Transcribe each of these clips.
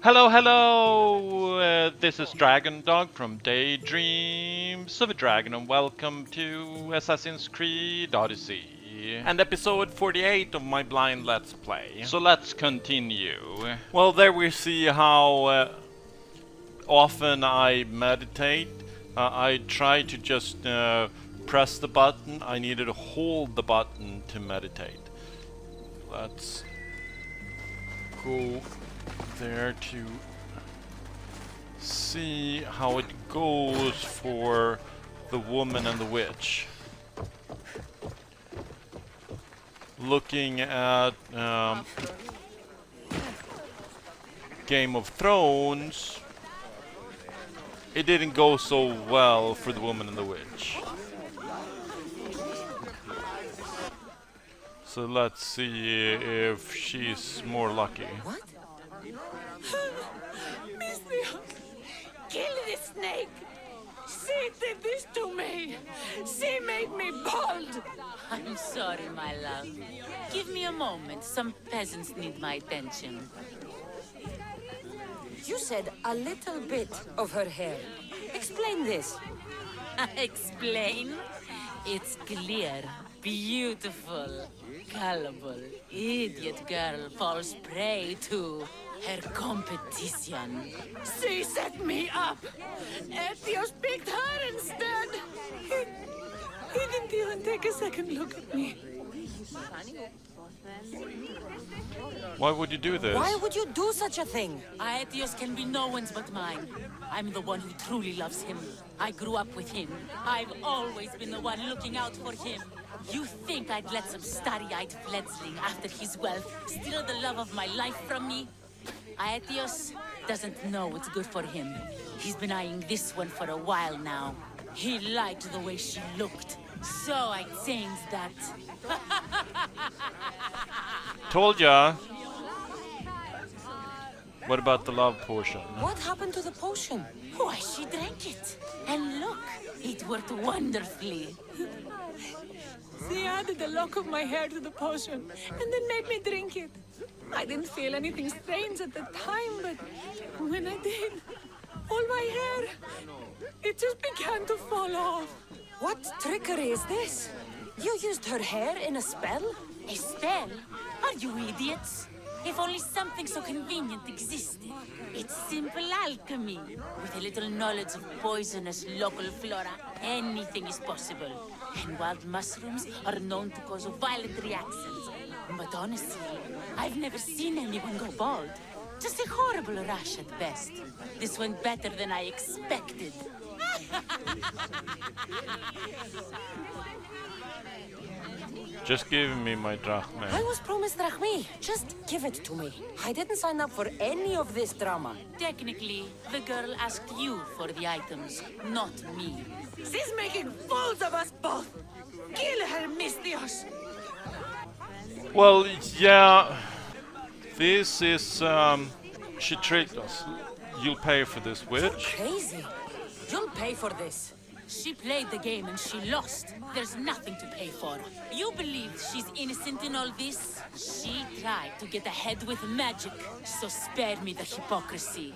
Hello, hello! This is Dragondog from Daydreams of a Dragon, and welcome to Assassin's Creed Odyssey. And episode 48 of my blind Let's Play. So let's continue. Well, there we see how often I meditate. I try to just press the button. I needed to hold the button to meditate. Let's go there to see how it goes for the woman and the witch. Looking at Game of Thrones, it didn't go so well for the woman and the witch. So let's see if she's more lucky. What? Mister, kill this snake! She did this to me! She made me bald! I'm sorry, my love. Give me a moment. Some peasants need my attention. You said a little bit of her hair. Explain this. Explain? It's clear, beautiful, gullible, idiot girl falls prey to her competition. She set me up! Etios picked her instead! He didn't even take a second look at me. Why would you do this? Why would you do such a thing? Aetios can be no one's but mine. I'm the one who truly loves him. I grew up with him. I've always been the one looking out for him. You think I'd let some starry-eyed fledgling after his wealth steal the love of my life from me? Aetios doesn't know what's good for him. He's been eyeing this one for a while now. He liked the way she looked, so I changed that. Told ya. What about the love potion? What happened to the potion? Why, she drank it. And look, it worked wonderfully. She added a lock of my hair to the potion, and then made me drink it. I didn't feel anything strange at the time, but when I did, all my hair, it just began to fall off. What trickery is this? You used her hair in a spell? A spell? Are you idiots? If only something so convenient existed. It's simple alchemy. With a little knowledge of poisonous local flora, anything is possible. And wild mushrooms are known to cause violent reactions. But honestly, I've never seen anyone go bald. Just a horrible rash at best. This went better than I expected. Just give me my drachma. I was promised drachmi. Just give it to me. I didn't sign up for any of this drama. Technically, the girl asked you for the items, not me. She's making fools of us both. Kill her, Mistios. Well, yeah. This is, she tricked us. You'll pay for this, You're witch. crazy. You'll pay for this. She played the game and she lost. There's nothing to pay for. You believe she's innocent in all this? She tried to get ahead with magic, so spare me the hypocrisy.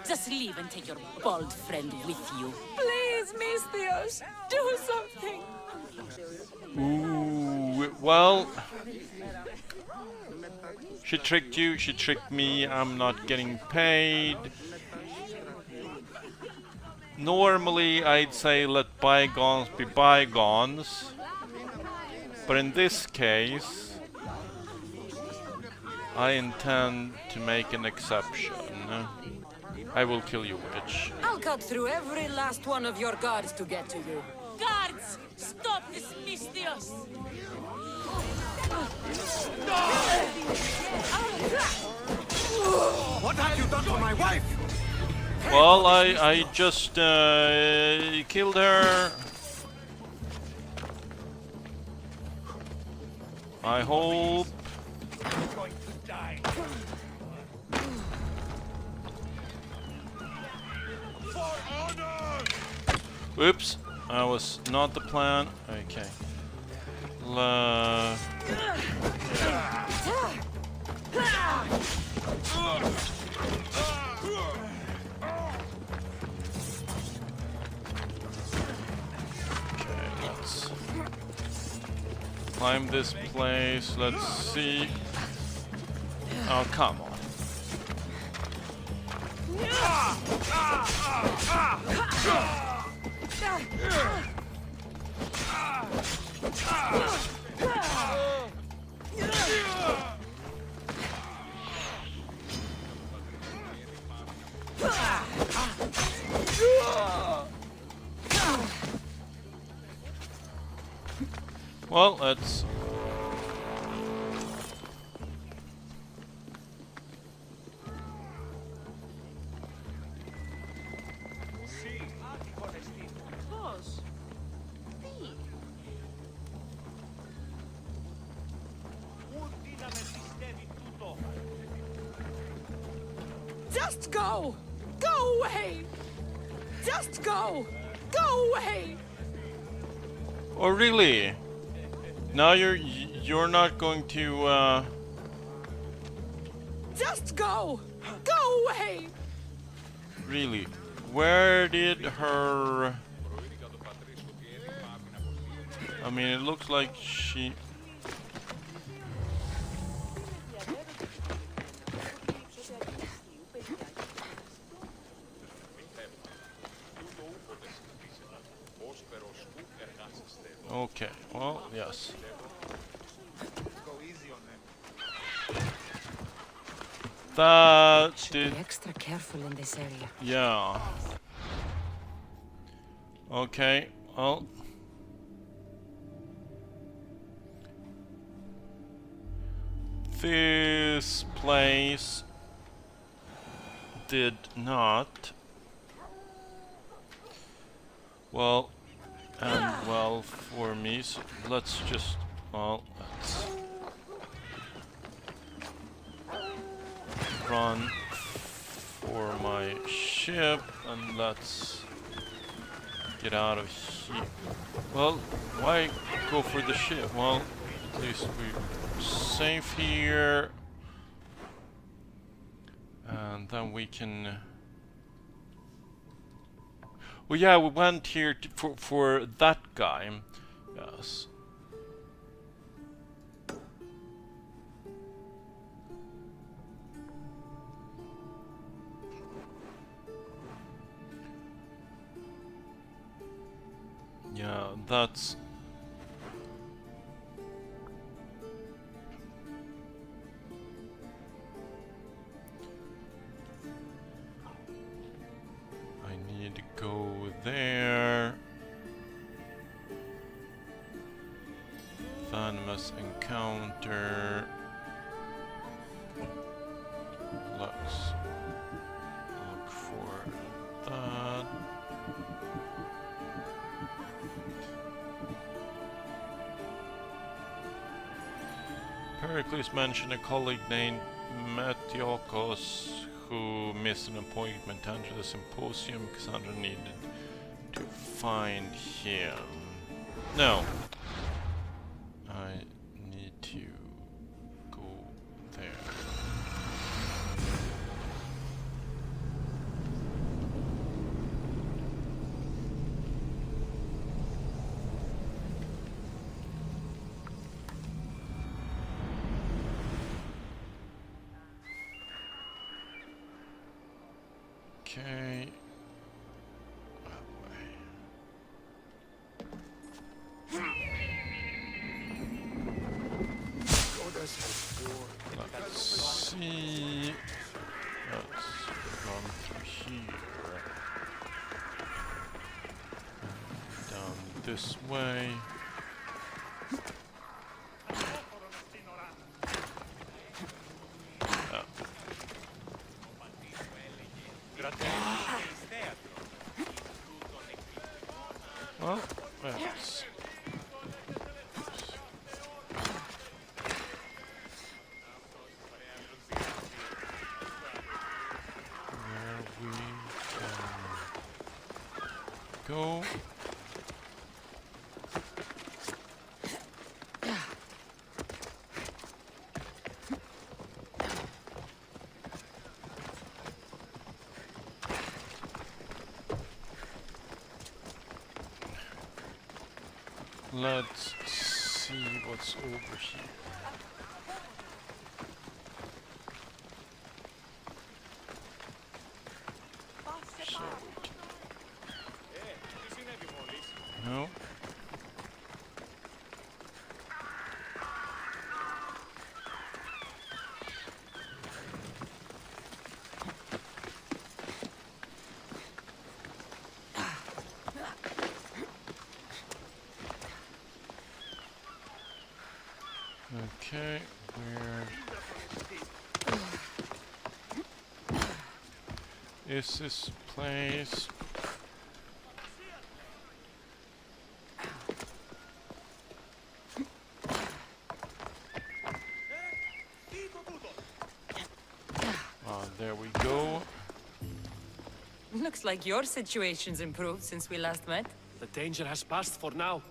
Just leave and take your bald friend with you. Please, Mistios, do something. Ooh, well. She tricked you, she tricked me, I'm not getting paid. Normally I'd say let bygones be bygones, but in this case I intend to make an exception. I will kill you, witch. I'll cut through every last one of your guards to get to you. Guards! Stop this, Mistios! What have you done to my wife? Well, I just killed her. I hope. Oops, that was not the plan. Okay. climb this place. Let's see. Oh, come on. Well, let's... Just go! Go away! Just go! Go away! Oh, really? Now you're not going to Just go! Go away! really? Where did her... I mean, it looks like she... Okay, well, yes. That did... Be extra careful in this area. Yeah. Okay, well... This place did not. Well, and well for me, so let's just, well, let's run for my ship and let's get out of here. Well, why go for the ship? Well, at least we're safe here. And then we can... Well, yeah, we went here for that guy. Yes. Yeah, that's... I need to go there. Venomous encounter. Let's look for that. Pericles mentioned a colleague named Metiokos who missed an appointment to enter the symposium. Cassandra needed to find him. No. I need to go there. Okay. Let's see. Let's run through here. And down this way. Well, let's... Where we can go. Let's see what's over here. So no. Okay, where is this place? There we go. Looks like your situation's improved since we last met. The danger has passed for now.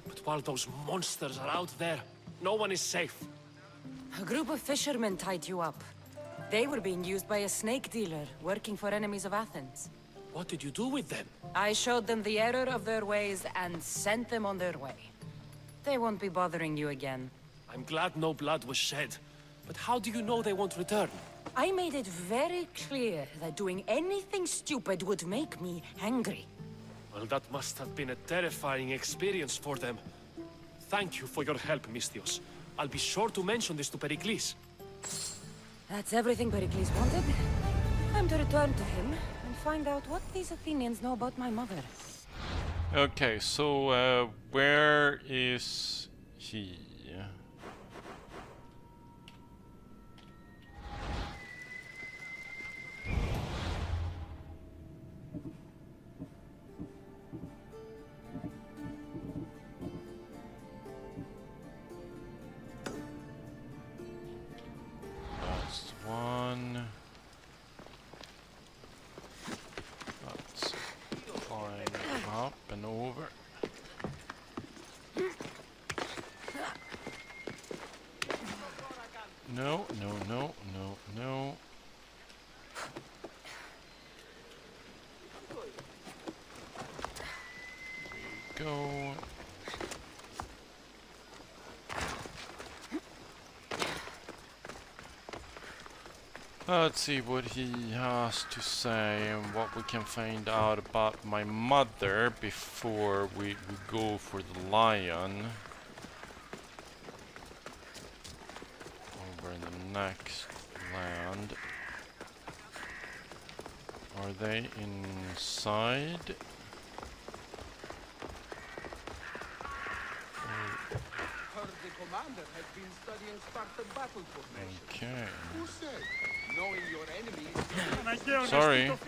But while those monsters are out there, no one is safe. A group of fishermen tied you up. They were being used by a snake dealer, working for enemies of Athens. What did you do with them? I showed them the error of their ways and sent them on their way. They won't be bothering you again. I'm glad no blood was shed. But how do you know they won't return? I made it very clear that doing anything stupid would make me angry. Well, that must have been a terrifying experience for them. Thank you for your help, Mystios. I'll be sure to mention this to Pericles. That's everything Pericles wanted. Time to return to him and find out what these Athenians know about my mother. Okay, so where is he? That's one. Let's climb up and over. No, no, no, no, no. There we go. Let's see what he has to say and what we can find out about my mother before we go for the lion. Over in the next land. Are they inside? Heard the commander had been studying Spartan battle formation. Okay. Who said? Knowing your enemy is Sorry. Let's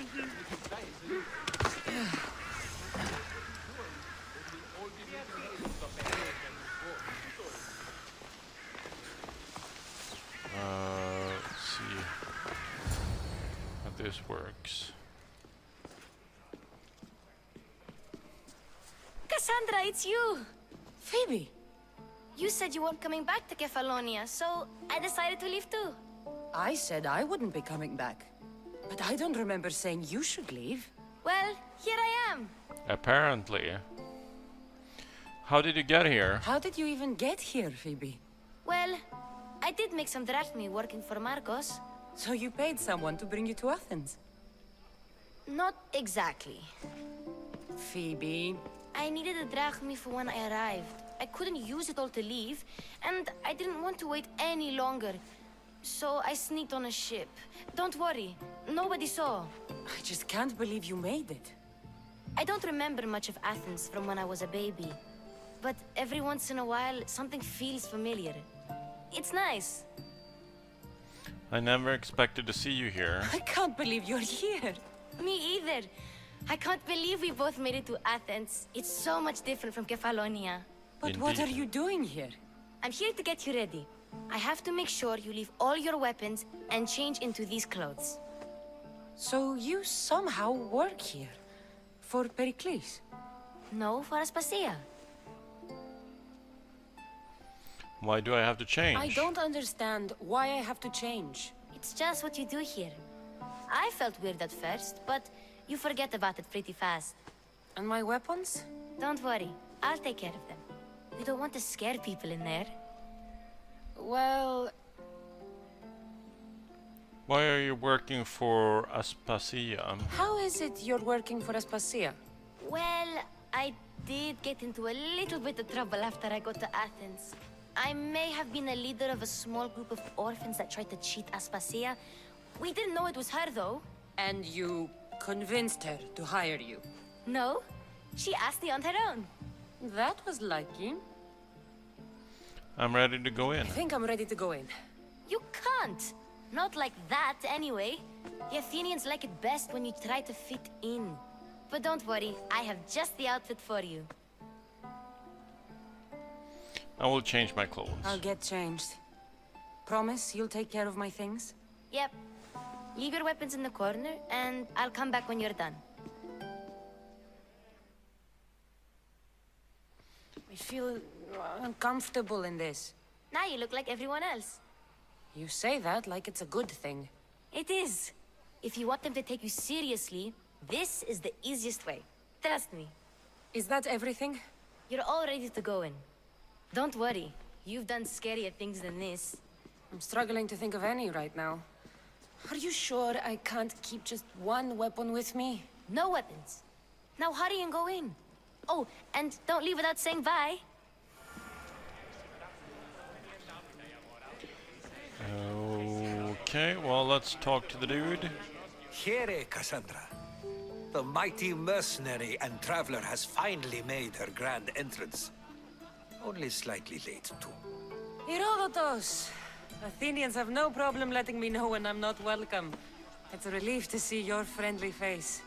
see how this works. Cassandra, it's you! Phoebe! You said you weren't coming back to Kefalonia, so I decided to leave too. I said I wouldn't be coming back. But I don't remember saying you should leave. Well, here I am. Apparently. How did you get here? How did you even get here, Phoebe? Well, I did make some drachmi working for Marcos. So you paid someone to bring you to Athens? Not exactly. Phoebe... I needed a drachmi for when I arrived. I couldn't use it all to leave, and I didn't want to wait any longer. So I sneaked on a ship. Don't worry, nobody saw. I just can't believe you made it. I don't remember much of Athens from when I was a baby. But every once in a while, something feels familiar. It's nice. I never expected to see you here. I can't believe you're here. Me either. I can't believe we both made it to Athens. It's so much different from Kefalonia. But what Indeed. are you doing here? I'm here to get you ready. I have to make sure you leave all your weapons and change into these clothes. So you somehow work here? For Pericles? No, for Aspasia. Why do I have to change? I don't understand why I have to change. It's just what you do here. I felt weird at first, but you forget about it pretty fast. And my weapons? Don't worry, I'll take care of them. We don't want to scare people in there. Well, Why are you working for Aspasia? how is it you're working for Aspasia? Well, I did get into a little bit of trouble after I got to Athens. I may have been a leader of a small group of orphans that tried to cheat Aspasia. We didn't know it was her, though. And you convinced her to hire you? No, she asked me on her own. That was lucky. I'm ready to go in. I think I'm ready to go in. You can't. Not like that, anyway. The Athenians like it best when you try to fit in. But don't worry, I have just the outfit for you. I will change my clothes. I'll get changed. Promise you'll take care of my things? Yep. Leave your weapons in the corner, and I'll come back when you're done. I feel uncomfortable in this. Now you look like everyone else. You say that like it's a good thing. It is. If you want them to take you seriously, this is the easiest way. Trust me. Is that everything? You're all ready to go in. Don't worry. You've done scarier things than this. I'm struggling to think of any right now. Are you sure I can't keep just one weapon with me? No weapons. Now hurry and go in. Oh, and don't leave without saying bye. Okay, well, let's talk to the dude. Here, Cassandra. The mighty mercenary and traveler has finally made her grand entrance. Only slightly late, too. Herodotos! Athenians have no problem letting me know when I'm not welcome. It's a relief to see your friendly face.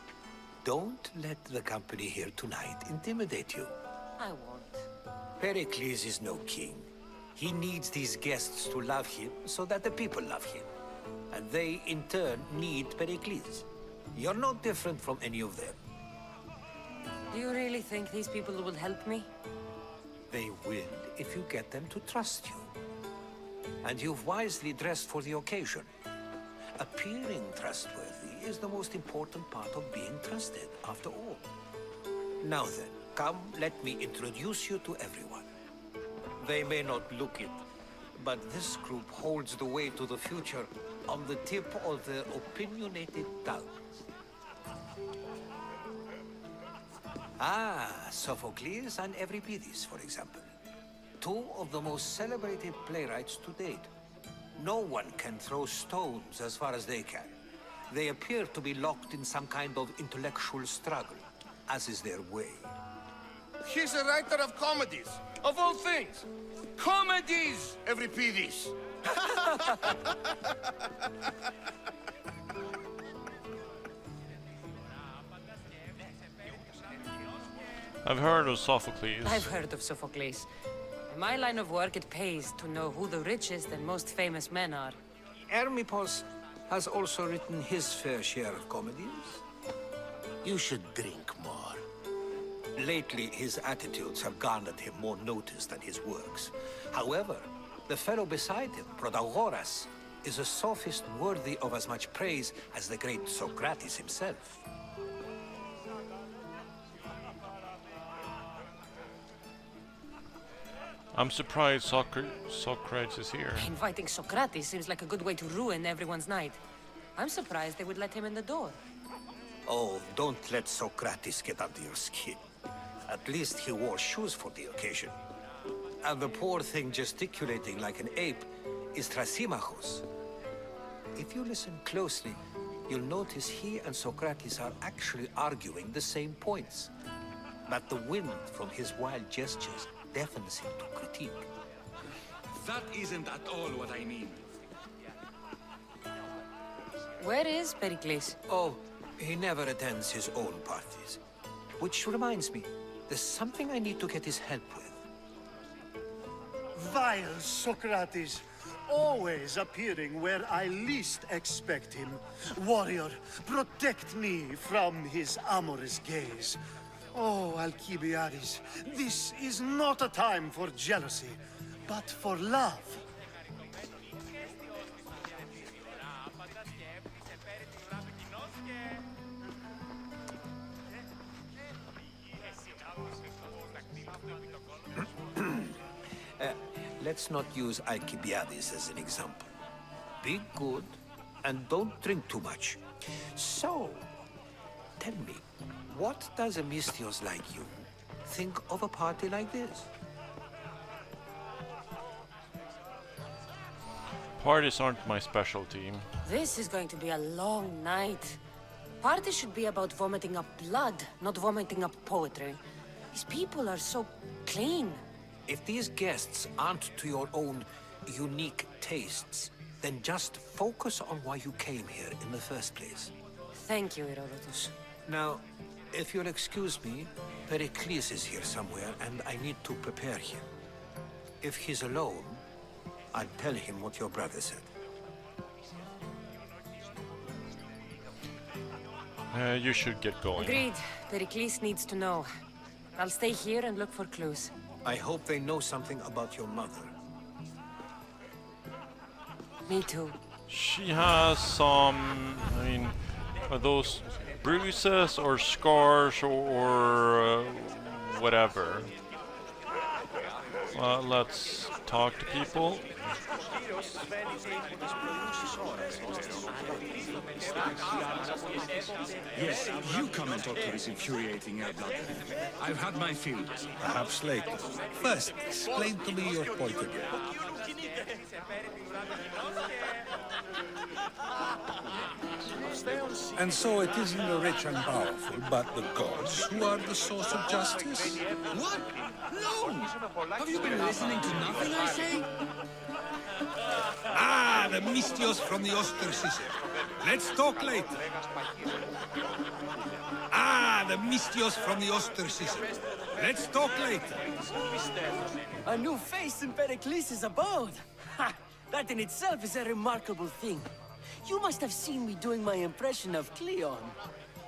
Don't let the company here tonight intimidate you. I won't. Pericles is no king. He needs these guests to love him so that the people love him. And they, in turn, need Pericles. You're no different from any of them. Do you really think these people will help me? They will if you get them to trust you. And you've wisely dressed for the occasion. Appearing trustworthy is the most important part of being trusted, after all. Now then, come, let me introduce you to everyone. They may not look it, but this group holds the way to the future on the tip of their opinionated tongues. Ah, Sophocles and Euripides, for example. Two of the most celebrated playwrights to date. No one can throw stones as far as they can. They appear to be locked in some kind of intellectual struggle, as is their way. He's a writer of comedies, of all things. Comedies, Euripides. I've heard of Sophocles. I've heard of Sophocles. In my line of work, it pays to know who the richest and most famous men are. Hermippos has also written his fair share of comedies. You should drink more. Lately, his attitudes have garnered him more notice than his works. However, the fellow beside him, Protagoras, is a sophist worthy of as much praise as the great Socrates himself. I'm surprised Socrates is here. Inviting Socrates seems like a good way to ruin everyone's night. I'm surprised they would let him in the door. Oh, don't let Socrates get under your skin. At least he wore shoes for the occasion. And the poor thing gesticulating like an ape is Thrasymachos. If you listen closely, you'll notice he and Socrates are actually arguing the same points. But the wind from his wild gestures deafens him to critique. That isn't at all what I mean. Where is Pericles? Oh, he never attends his own parties. Which reminds me, there's something I need to get his help with. Vile Socrates, always appearing where I least expect him. Warrior, protect me from his amorous gaze. Oh, Alcibiades, this is not a time for jealousy, but for love. let's not use Alcibiades as an example. Be good and don't drink too much. So, tell me, what does a Misthios like you think of a party like this? Parties aren't my specialty. This is going to be a long night. Party should be about vomiting up blood, not vomiting up poetry. These people are so clean. If these guests aren't to your own unique tastes, then just focus on why you came here in the first place. Thank you, Herodotus. Now, if you'll excuse me, Pericles is here somewhere, and I need to prepare him. If he's alone, I'll tell him what your brother said. You should get going. Agreed. Pericles needs to know. I'll stay here and look for clues. I hope they know something about your mother. Me too. She has some, I mean, are those bruises or scars or whatever? Let's talk to people. Yes, you come and talk to this infuriating blood. I've had my fill. Perhaps later. First, explain to me your point of view. And so it isn't the rich and powerful, but the gods who are the source of justice? What? No! Have you been listening to nothing I say? Ah, the Misthios from the ostracism. Let's talk later. Ah, the Misthios from the ostracism. Let's talk later. A new face in Pericles' abode. Ha! That in itself is a remarkable thing. You must have seen me doing my impression of Cleon.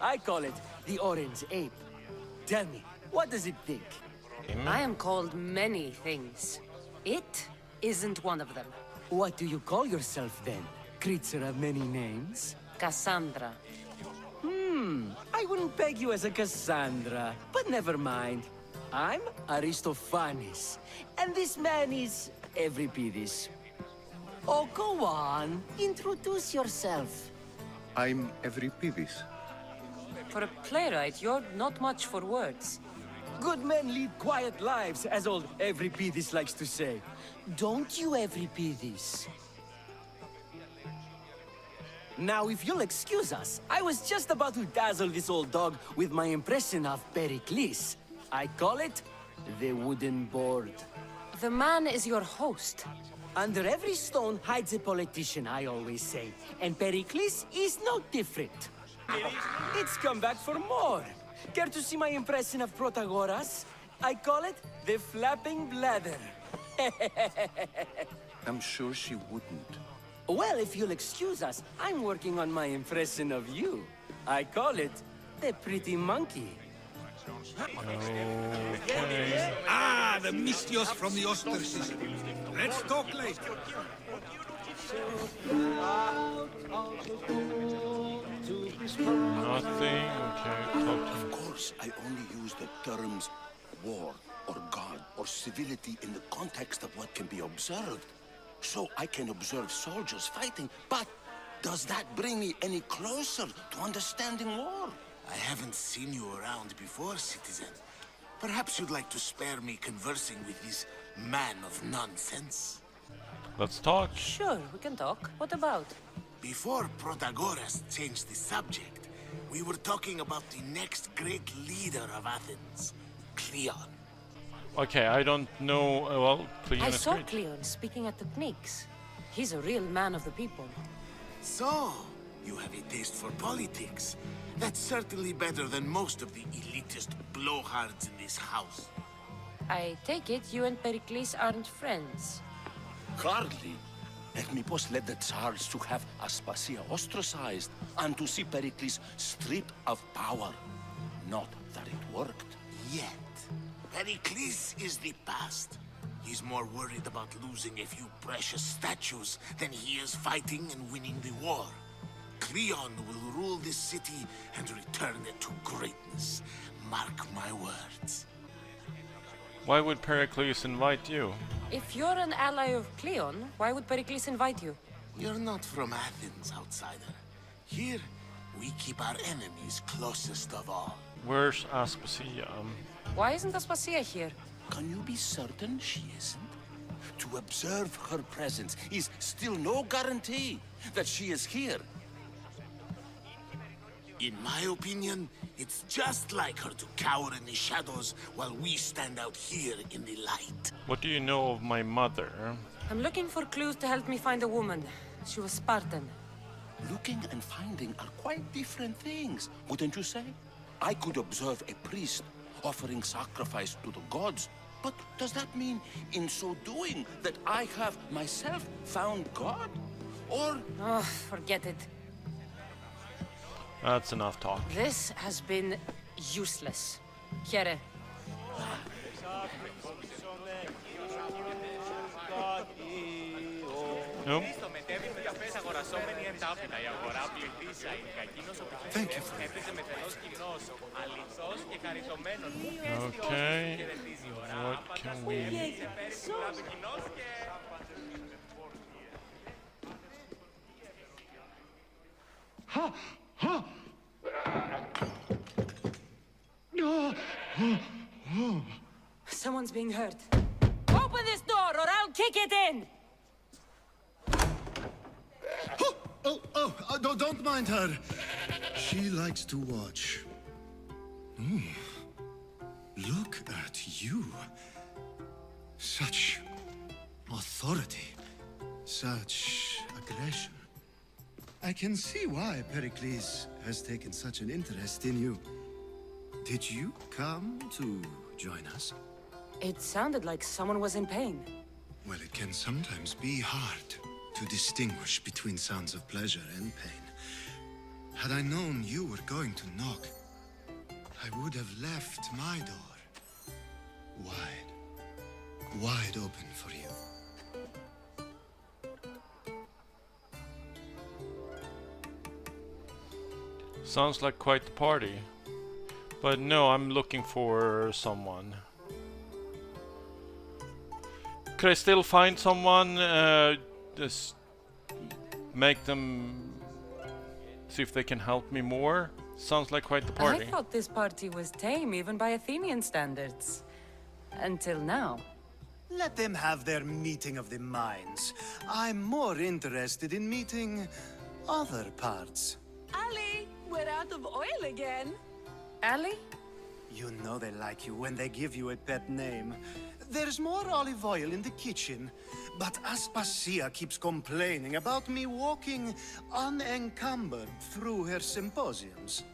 I call it the Orange Ape. Tell me, what does it think? I am called many things. It isn't one of them. What do you call yourself then? Creature of many names? Cassandra. I wouldn't peg you as a Cassandra, but never mind. I'm Aristophanes, and this man is Euripides. Oh, go on. Introduce yourself. I'm Euripides. For a playwright, you're not much for words. Good men lead quiet lives, as old Euripides likes to say. Don't you, Euripides? Now, if you'll excuse us, I was just about to dazzle this old dog with my impression of Pericles. I call it the wooden board. The man is your host. Under every stone hides a politician, I always say. And Pericles is no different. It's come back for more. Care to see my impression of Protagoras? I call it the flapping bladder. I'm sure she wouldn't. Well, if you'll excuse us, I'm working on my impression of you. I call it the pretty monkey. Okay. Ah, the Misthios from the ostracism. Let's talk later. Nothing. Okay. Talk to Of course, I only use the terms war or god or civility in the context of what can be observed. So I can observe soldiers fighting, but does that bring me any closer to understanding war? I haven't seen you around before, citizen. Perhaps you'd like to spare me conversing with this man of nonsense? Let's talk. Sure, we can talk. What about? Before Protagoras changed the subject, we were talking about the next great leader of Athens, Cleon. Okay, I don't know. Well, Cleon I is saw great. Cleon speaking at the Pnyx. He's a real man of the people. So, you have a taste for politics. That's certainly better than most of the elitist blowhards in this house. I take it you and Pericles aren't friends. Hardly. Hermipos led the Tsars to have Aspasia ostracized and to see Pericles stripped of power. Not that it worked. Yet, Pericles is the past. He's more worried about losing a few precious statues than he is fighting and winning the war. Cleon will rule this city and return it to greatness. Mark my words. Why would Pericles invite you? If you're an ally of Cleon, why would Pericles invite you? You're not from Athens, outsider. Here, we keep our enemies closest of all. Where's Aspasia? Why isn't Aspasia here? Can you be certain she isn't? To observe her presence is still no guarantee that she is here. In my opinion, it's just like her to cower in the shadows while we stand out here in the light. What do you know of my mother? I'm looking for clues to help me find a woman. She was Spartan. Looking and finding are quite different things, wouldn't you say? I could observe a priest offering sacrifice to the gods, but does that mean, in so doing, that I have myself found God? Or... Oh, forget it. That's enough talk. This has been useless. Here. Nope. Thank you. Okay. What can we... Someone's being hurt. Open this door or I'll kick it in! Don't mind her. She likes to watch. Look at you. Such authority. Such aggression. I can see why Pericles has taken such an interest in you. Did you come to join us? It sounded like someone was in pain. Well, it can sometimes be hard to distinguish between sounds of pleasure and pain. Had I known you were going to knock, I would have left my door wide open for you. Sounds like quite the party. But no, I'm looking for someone. Could I still find someone? Just make them see if they can help me more? Sounds like quite the party. I thought this party was tame even by Athenian standards. Until now. Let them have their meeting of the minds. I'm more interested in meeting other parts. Ali, we're out of oil again. Ali? You know they like you when they give you a pet name. There's more olive oil in the kitchen, but Aspasia keeps complaining about me walking unencumbered through her symposiums.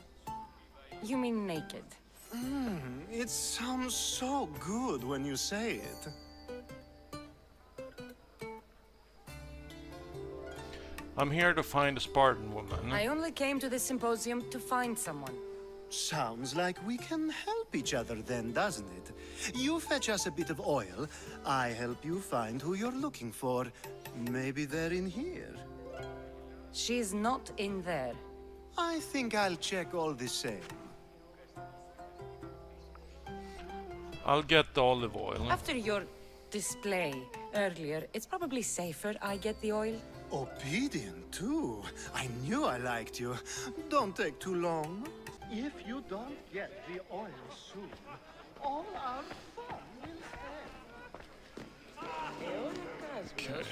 You mean naked? It sounds so good when you say it. I'm here to find a Spartan woman. I only came to this symposium to find someone. Sounds like we can help each other then, doesn't it? You fetch us a bit of oil, I help you find who you're looking for. Maybe they're in here. She's not in there. I think I'll check all the same. I'll get the olive oil. After your display earlier, it's probably safer I get the oil. Obedient, too. I knew I liked you. Don't take too long. If you don't get the oil soon, all our fun will end. Okay,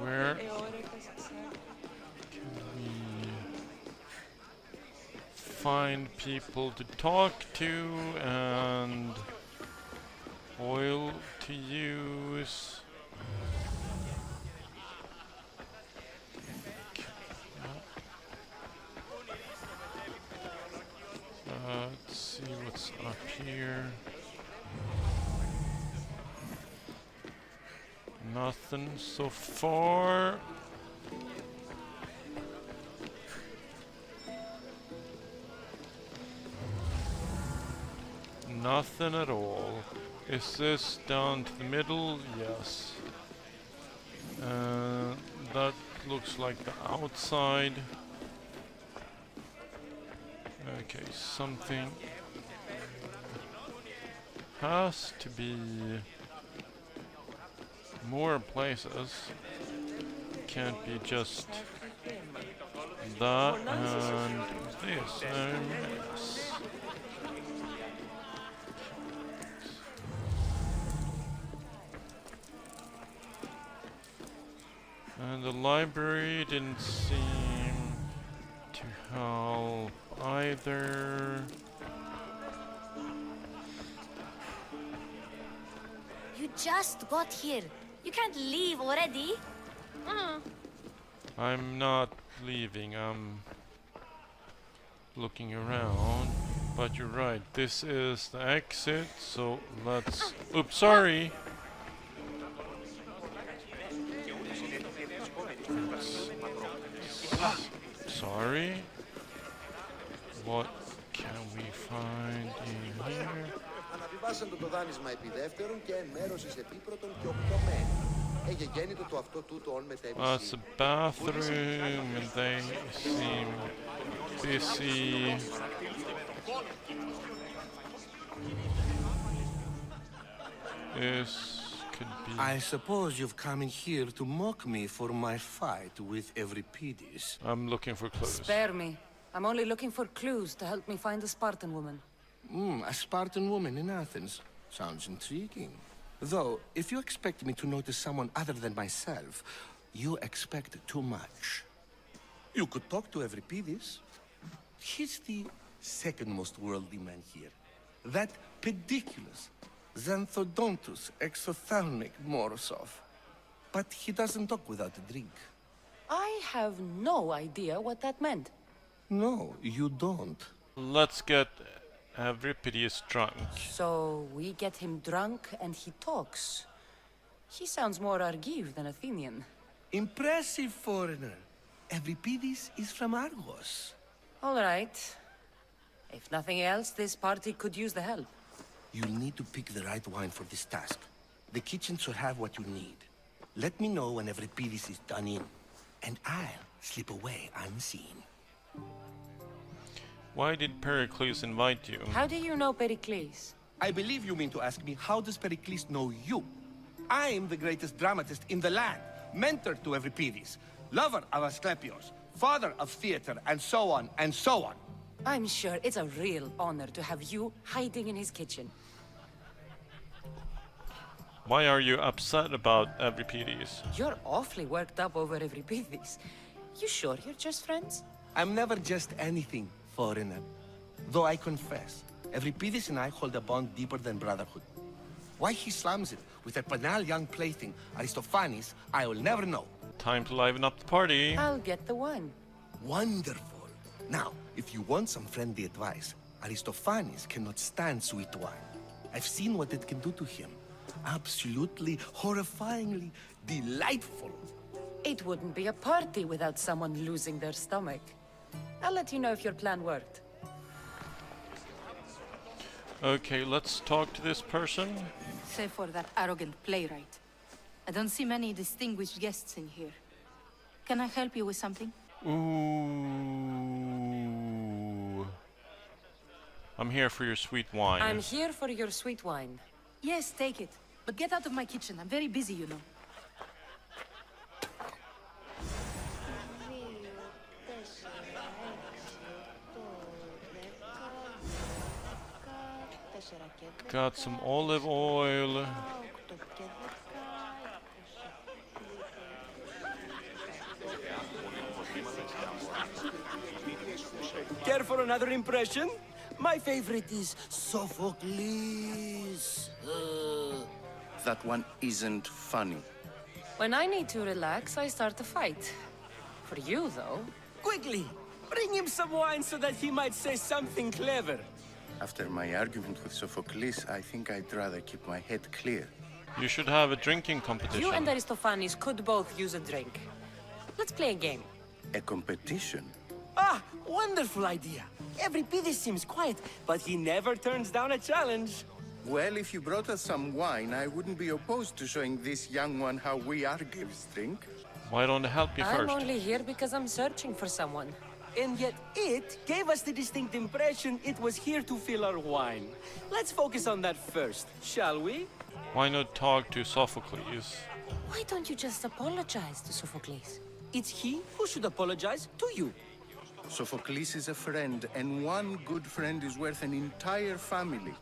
where can we find people to talk to and oil to use? Let's see what's up here. Nothing so far. Nothing at all. Is this down to the middle? Yes. That looks like the outside. Okay, something has to be more places. Can't be just that and this. Yes. And the library didn't seem to help either. You just got here. You can't leave already. I'm not leaving, I'm looking around. But you're right, this is the exit, so let's... Oops, sorry! Sorry? What can we find in here? Αναβιβάσαν το δάνεισμα επί δεύτερον και εν μέρος εις επίπρωτον και οκτωμένη. Γέννητο το αυτό τούτο όν μετέβηση. It's a bathroom and they seem busy. This could be... I suppose you've come in here to mock me for my fight with Euripides. I'm looking for clues. Spare me. I'm only looking for clues to help me find a Spartan woman. A Spartan woman in Athens. Sounds intriguing. Though, if you expect me to notice someone other than myself, you expect too much. You could talk to Euripides. He's the second most worldly man here. That pediculous, xanthodontus, exophthalmic Morosov. But he doesn't talk without a drink. I have no idea what that meant. No, you don't. Let's get Euripides drunk. So we get him drunk and he talks. He sounds more Argive than Athenian. Impressive, foreigner. Euripides is from Argos. All right. If nothing else, this party could use the help. You'll need to pick the right wine for this task. The kitchen should have what you need. Let me know when Euripides is done in, and I'll slip away unseen. Why did Pericles invite you? How do you know Pericles? I believe you mean to ask me, how does Pericles know you? I am the greatest dramatist in the land, mentor to Euripides, lover of Asclepios, father of theater, and so on, and so on. I'm sure it's a real honor to have you hiding in his kitchen. Why are you upset about Euripides? You're awfully worked up over Euripides. You sure you're just friends? I'm never just anything, foreigner. Though I confess, Euripides and I hold a bond deeper than brotherhood. Why he slams it with a banal young plaything, Aristophanes, I will never know. Time to liven up the party. I'll get the wine. Wonderful. Now, if you want some friendly advice, Aristophanes cannot stand sweet wine. I've seen what it can do to him. Absolutely, horrifyingly delightful. It wouldn't be a party without someone losing their stomach. I'll let you know if your plan worked. Okay, let's talk to this person. Save for that arrogant playwright. I don't see many distinguished guests in here. Can I help you with something? Ooh. I'm here for your sweet wine. I'm here for your sweet wine. Yes, take it. But get out of my kitchen. I'm very busy, you know. Got some olive oil. Care for another impression? My favorite is Sophocles. That one isn't funny. When I need to relax, I start a fight. For you, though. Quickly, bring him some wine so that he might say something clever. After my argument with Sophocles, I think I'd rather keep my head clear. You should have a drinking competition. You and Aristophanes could both use a drink. Let's play a game. A competition? Ah, wonderful idea. Euripides seems quiet, but he never turns down a challenge. Well, if you brought us some wine, I wouldn't be opposed to showing this young one how we Argives drink. Why don't I help you I'm first? only here because I'm searching for someone. And yet it gave us the distinct impression it was here to fill our wine. Let's focus on that first, shall we? Why not talk to Sophocles? Why don't you just apologize to Sophocles? It's he who should apologize to you. Sophocles is a friend, and one good friend is worth an entire family.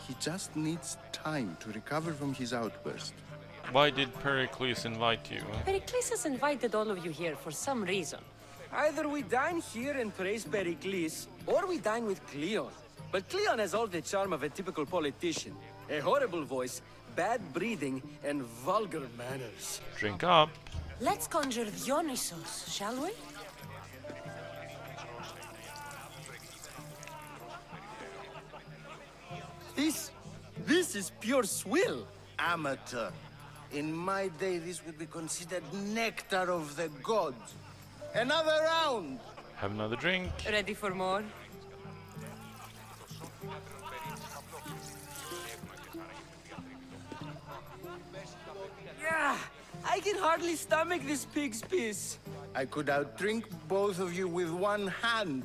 He just needs time to recover from his outburst. Why did Pericles invite you? Pericles has invited all of you here for some reason. Either we dine here and praise Pericles, or we dine with Cleon. But Cleon has all the charm of a typical politician. A horrible voice, bad breeding, and vulgar manners. Drink up. Let's conjure Dionysos, shall we? This is pure swill. Amateur. In my day, this would be considered nectar of the gods. Another round! Have another drink. Ready for more? Yeah, I can hardly stomach this pig's piss. I could outdrink both of you with one hand.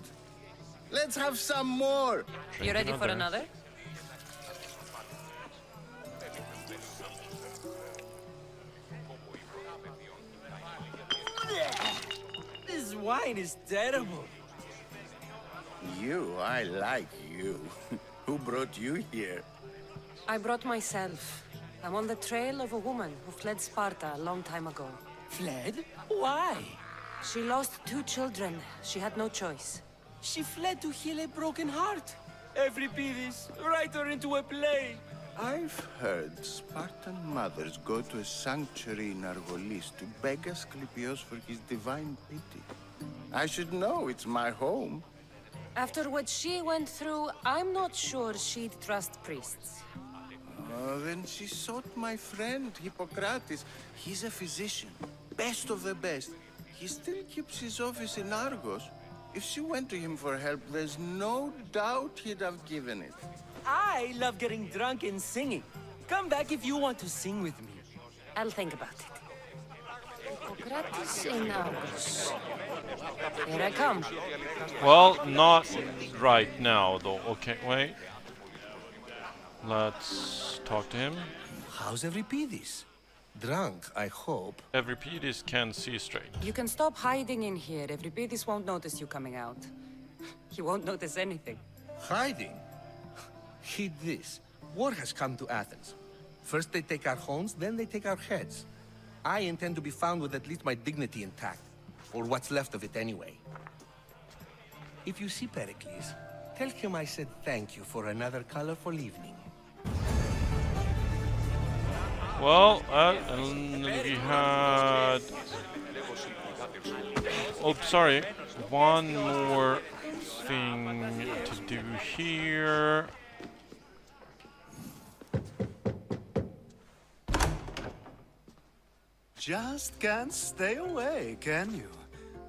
Let's have some more! You ready for another? This wine is terrible. I like you. Who brought you here? I brought myself. I'm on the trail of a woman who fled Sparta a long time ago. Fled? Why? She lost 2 children. She had no choice. She fled to heal a broken heart. Euripides, write her into a play. I've heard Spartan mothers go to a sanctuary in Argolis to beg Asclepios for his divine pity. I should know, it's my home. After what she went through, I'm not sure she'd trust priests. Then she sought my friend, Hippocrates. He's a physician, best of the best. He still keeps his office in Argos. If she went to him for help, there's no doubt he'd have given it. I love getting drunk and singing. Come back if you want to sing with me. I'll think about it. Hippocrates in Argos. Here I come. Well, not right now, though. Okay, wait. Let's talk to him. How's Euripides? Drunk, I hope. Euripides can see straight. You can stop hiding in here. Euripides won't notice you coming out. He won't notice anything. Hiding? Heed this. War has come to Athens. First they take our homes, then they take our heads. I intend to be found with at least my dignity intact. Or what's left of it anyway. If you see Pericles, tell him I said thank you for another colorful evening. Well, and we had... Oh, sorry. One more thing to do here. Just can't stay away, can you?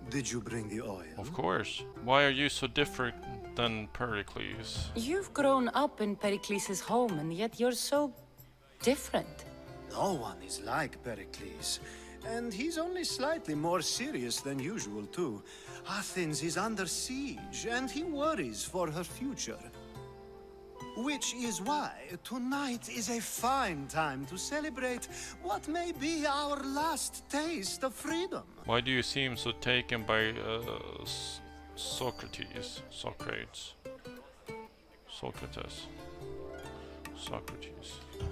Did you bring the oil? Of course. Why are you so different than Pericles? You've grown up in Pericles' home, and yet you're so different. No one is like Pericles. And he's only slightly more serious than usual, too. Athens is under siege, and he worries for her future. Which is why tonight is a fine time to celebrate what may be our last taste of freedom. Why do you seem so taken by Socrates? Socrates.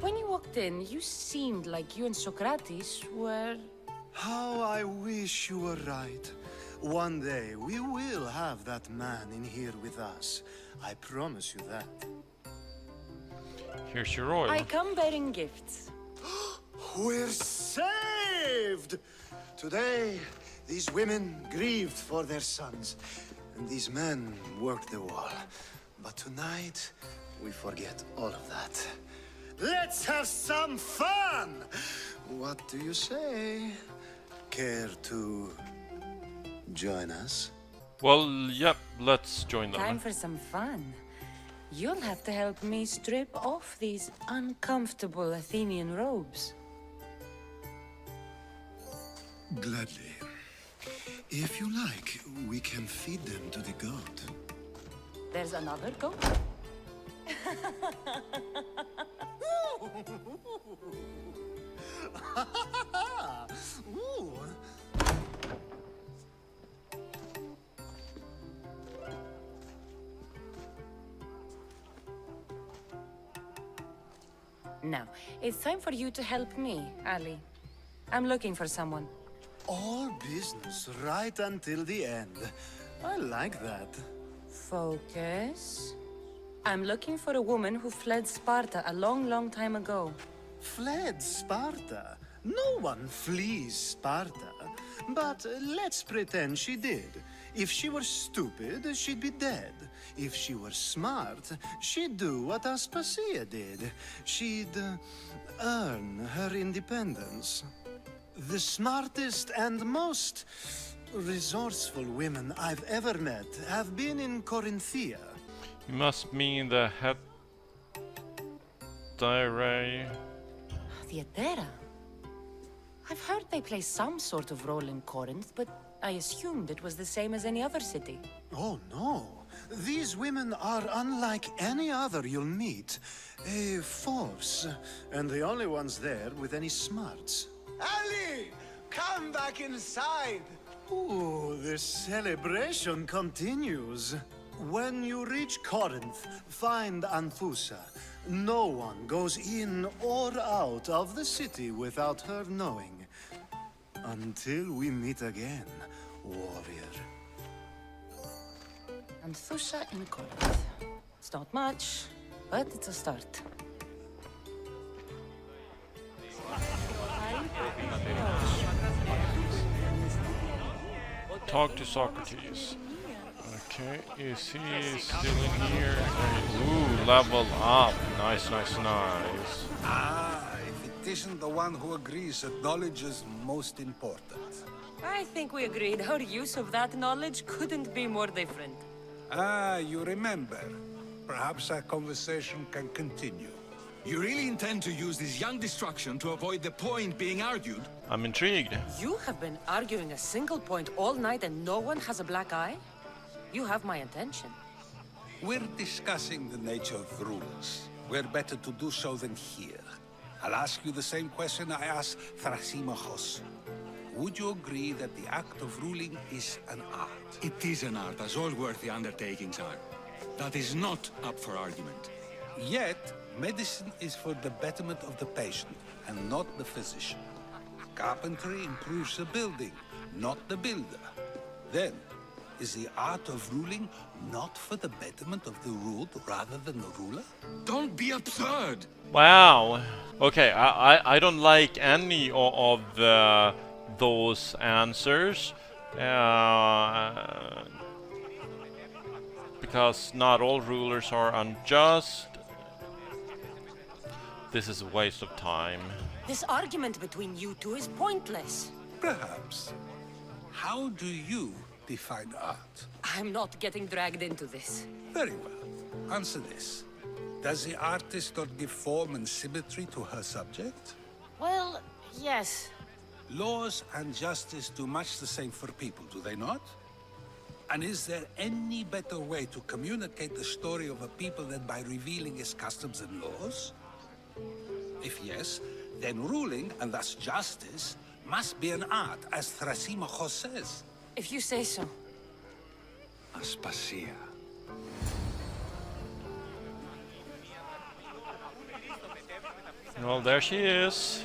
When you walked in, you seemed like you and Socrates were... How I wish you were right. One day we will have that man in here with us. I promise you that. Here's your oil. I come bearing gifts. We're saved! Today, these women grieved for their sons, and these men worked the wall. But tonight, we forget all of that. Let's have some fun! What do you say? Care to join us? Well, yep, let's join them. Time for some fun. You'll have to help me strip off these uncomfortable Athenian robes. Gladly. If you like, we can feed them to the goat. There's another goat? Ooh. Now, it's time for you to help me, Ali. I'm looking for someone. All business right until the end. I like that. Focus. I'm looking for a woman who fled Sparta a long, long time ago. Fled Sparta? No one flees Sparta. But let's pretend she did. If she were stupid, she'd be dead. If she were smart, she'd do what Aspasia did. She'd earn her independence. The smartest and most resourceful women I've ever met have been in Corinthia. You must mean the Hetairai. Theatera? I've heard they play some sort of role in Corinth, but I assumed it was the same as any other city. Oh, no. These women are unlike any other you'll meet. A force, and the only ones there with any smarts. Ali! Come back inside! Ooh, the celebration continues. When you reach Corinth, find Anfusa. No one goes in or out of the city without her knowing. Until we meet again, warrior. Anthusha in Corinth. It's not much, but it's a start. Talk to Socrates. Okay, is he still in here? Ooh, level up. Nice, nice, nice. Ah, if it isn't the one who agrees that knowledge is most important. I think we agreed our use of that knowledge couldn't be more different. Ah, you remember. Perhaps our conversation can continue. You really intend to use this young destruction to avoid the point being argued? I'm intrigued. You have been arguing a single point all night and no one has a black eye? You have my attention. We're discussing the nature of rules. Where better to do so than here? I'll ask you the same question I asked Thrasymachos. Would you agree that the act of ruling is an art? It is an art, as all worthy undertakings are. That is not up for argument. Yet, medicine is for the betterment of the patient, and not the physician. Carpentry improves the building, not the builder. Then, is the art of ruling not for the betterment of the ruled rather than the ruler? Don't be absurd! Wow. Okay, I don't like any of those answers. Because not all rulers are unjust. This is a waste of time. This argument between you two is pointless. Perhaps. How do you define art? I'm not getting dragged into this. Very well. Answer this. Does the artist not give form and symmetry to her subject? Well, yes. Laws and justice do much the same for people, do they not? And is there any better way to communicate the story of a people than by revealing its customs and laws? If yes, then ruling, and thus justice, must be an art, as Thrasymachos says. If you say so. Aspasia. Well, there she is.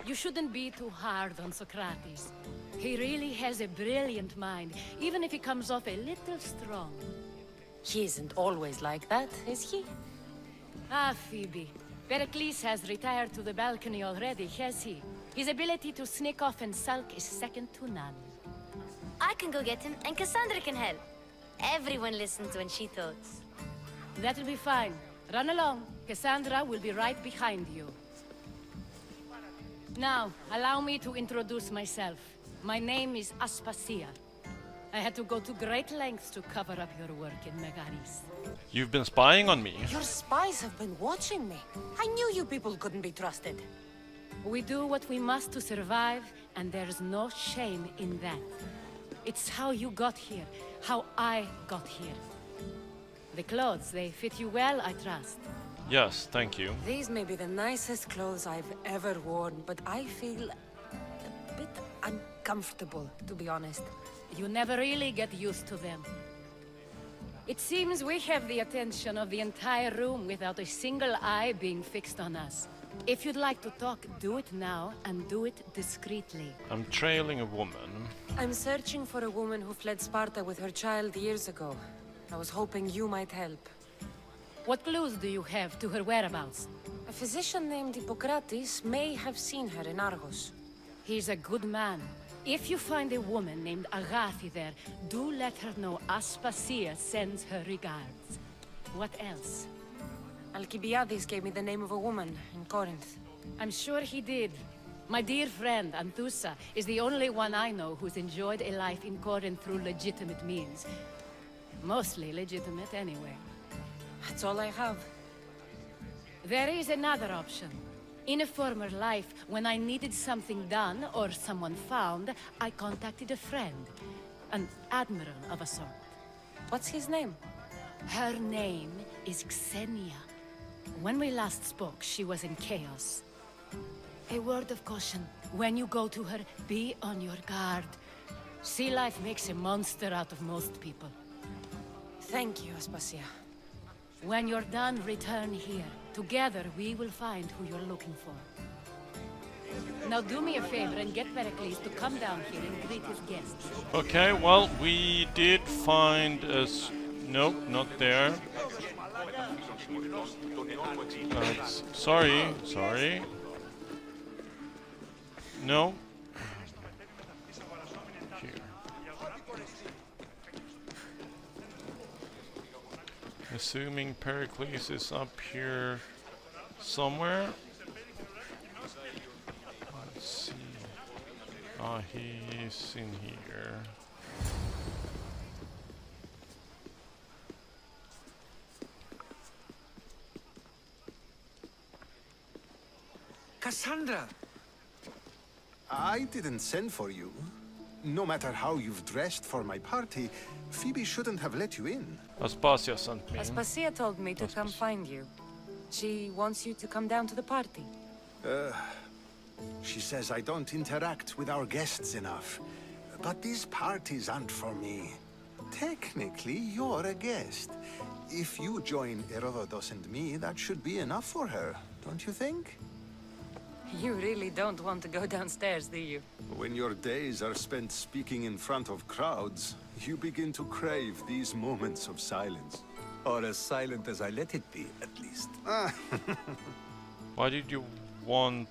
You shouldn't be too hard on Socrates. He really has a brilliant mind, even if he comes off a little strong. He isn't always like that, is he? Ah, Phoebe. Pericles has retired to the balcony already, has he? His ability to sneak off and sulk is second to none. I can go get him, and Cassandra can help. Everyone listens when she talks. That'll be fine. Run along. Cassandra will be right behind you. Now, allow me to introduce myself. My name is Aspasia. I had to go to great lengths to cover up your work in Megaris. You've been spying on me. Your spies have been watching me. I knew you people couldn't be trusted. We do what we must to survive, and there's no shame in that. It's how you got here, how I got here. The clothes, they fit you well, I trust. Yes, thank you. These may be the nicest clothes I've ever worn, but I feel a bit uncomfortable, to be honest. You never really get used to them. It seems we have the attention of the entire room without a single eye being fixed on us. If you'd like to talk, do it now, and do it discreetly. I'm trailing a woman. I'm searching for a woman who fled Sparta with her child years ago. I was hoping you might help. What clues do you have to her whereabouts? A physician named Hippocrates may have seen her in Argos. He's a good man. If you find a woman named Agathi there, do let her know Aspasia sends her regards. What else? Alcibiades gave me the name of a woman in Corinth. I'm sure he did. My dear friend, Anthusa, is the only one I know who's enjoyed a life in Corinth through legitimate means. Mostly legitimate, anyway. That's all I have. There is another option. In a former life, when I needed something done or someone found, I contacted a friend. An admiral of a sort. What's his name? Her name is Xenia. When we last spoke, she was in chaos. A word of caution. When you go to her, be on your guard. Sea life makes a monster out of most people. Thank you, Aspasia. When you're done, return here. Together, we will find who you're looking for. Now do me a favor and get Pericles to come down here and greet his guests. Okay, well, we did find a... Nope, not there. Sorry. No. Here. Assuming Pericles is up here somewhere. Let's see. He's in here. Cassandra! I didn't send for you. No matter how you've dressed for my party, Phoebe shouldn't have let you in. Aspasia sent me. Aspasia told me to come find you. She wants you to come down to the party. She says I don't interact with our guests enough. But these parties aren't for me. Technically, you're a guest. If you join Herodotus and me, that should be enough for her, don't you think? You really don't want to go downstairs, do you? When your days are spent speaking in front of crowds, you begin to crave these moments of silence. Or as silent as I let it be, at least. Why did you want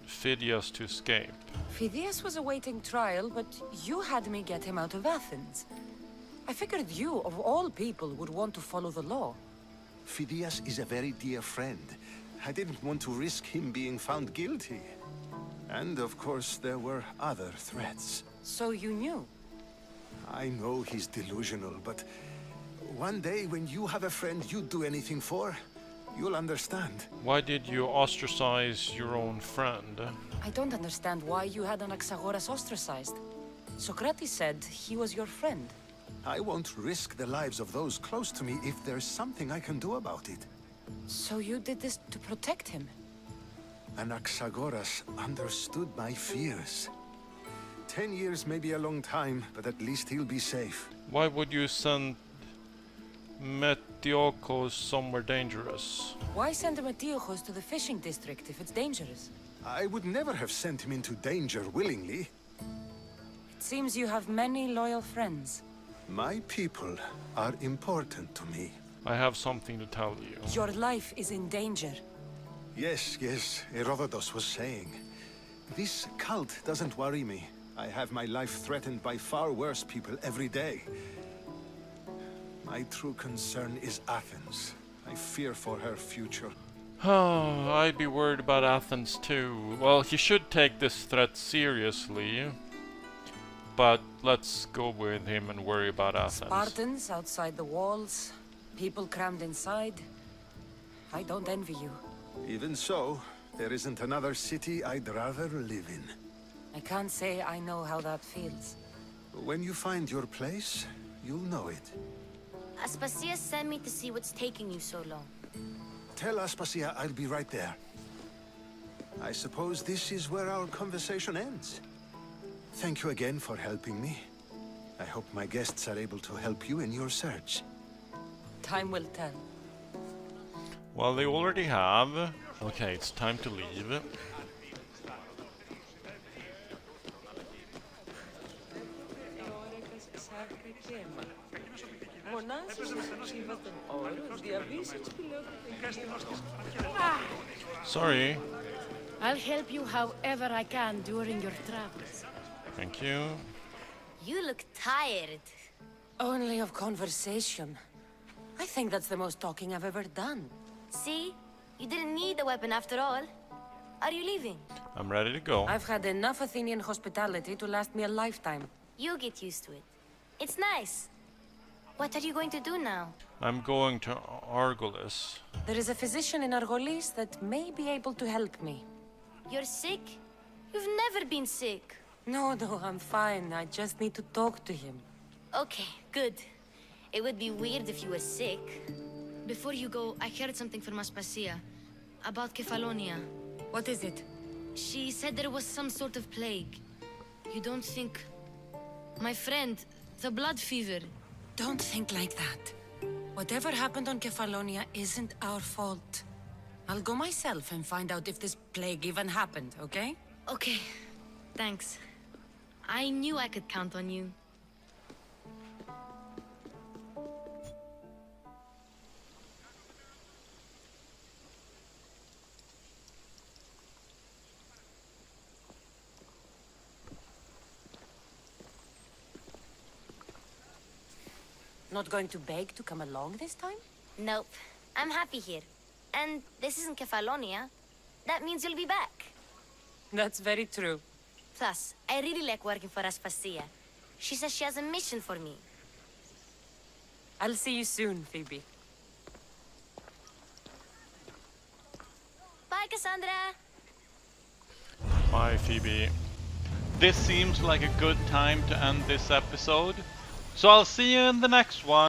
Phidias to escape? Phidias was awaiting trial, but you had me get him out of Athens. I figured you, of all people, would want to follow the law. Phidias is a very dear friend. I didn't want to risk him being found guilty. And of course, there were other threats. So you knew? I know he's delusional, but one day when you have a friend you'd do anything for, you'll understand. Why did you ostracize your own friend? I don't understand why you had Anaxagoras ostracized. Socrates said he was your friend. I won't risk the lives of those close to me if there's something I can do about it. So you did this to protect him? Anaxagoras understood my fears. 10 years may be a long time, but at least he'll be safe. Why would you send Metiochos somewhere dangerous? Why send Metiochos to the fishing district if it's dangerous? I would never have sent him into danger willingly. It seems you have many loyal friends. My people are important to me. I have something to tell you. Your life is in danger. Yes, Herodotus was saying. This cult doesn't worry me. I have my life threatened by far worse people every day. My true concern is Athens. I fear for her future. Oh, I'd be worried about Athens too. Well, he should take this threat seriously. But let's go with him and worry about Athens. Spartans outside the walls, people crammed inside. I don't envy you. Even so, there isn't another city I'd rather live in. I can't say I know how that feels. When you find your place, you'll know it. Aspasia sent me to see what's taking you so long. Tell Aspasia I'll be right there. I suppose this is where our conversation ends. Thank you again for helping me. I hope my guests are able to help you in your search. Time will tell. Well, they already have. Okay, it's time to leave. Sorry. I'll help you however I can during your travels. Thank you. You look tired. Only of conversation. I think that's the most talking I've ever done. See? You didn't need the weapon after all. Are you leaving? I'm ready to go. I've had enough Athenian hospitality to last me a lifetime. You get used to it. It's nice. What are you going to do now? I'm going to Argolis. There is a physician in Argolis that may be able to help me. You're sick? You've never been sick. No, I'm fine. I just need to talk to him. Okay, good. It would be weird if you were sick. Before you go, I heard something from Aspasia about Kefalonia. What is it? She said there was some sort of plague. You don't think... My friend, the blood fever. Don't think like that. Whatever happened on Kefalonia isn't our fault. I'll go myself and find out if this plague even happened, okay? Okay, thanks. I knew I could count on you. Not going to beg to come along this time? Nope. I'm happy here. And this isn't Kefalonia. That means you'll be back. That's very true. Plus, I really like working for Aspasia. She says she has a mission for me. I'll see you soon, Phoebe. Bye, Cassandra! Bye, Phoebe. This seems like a good time to end this episode. So I'll see you in the next one.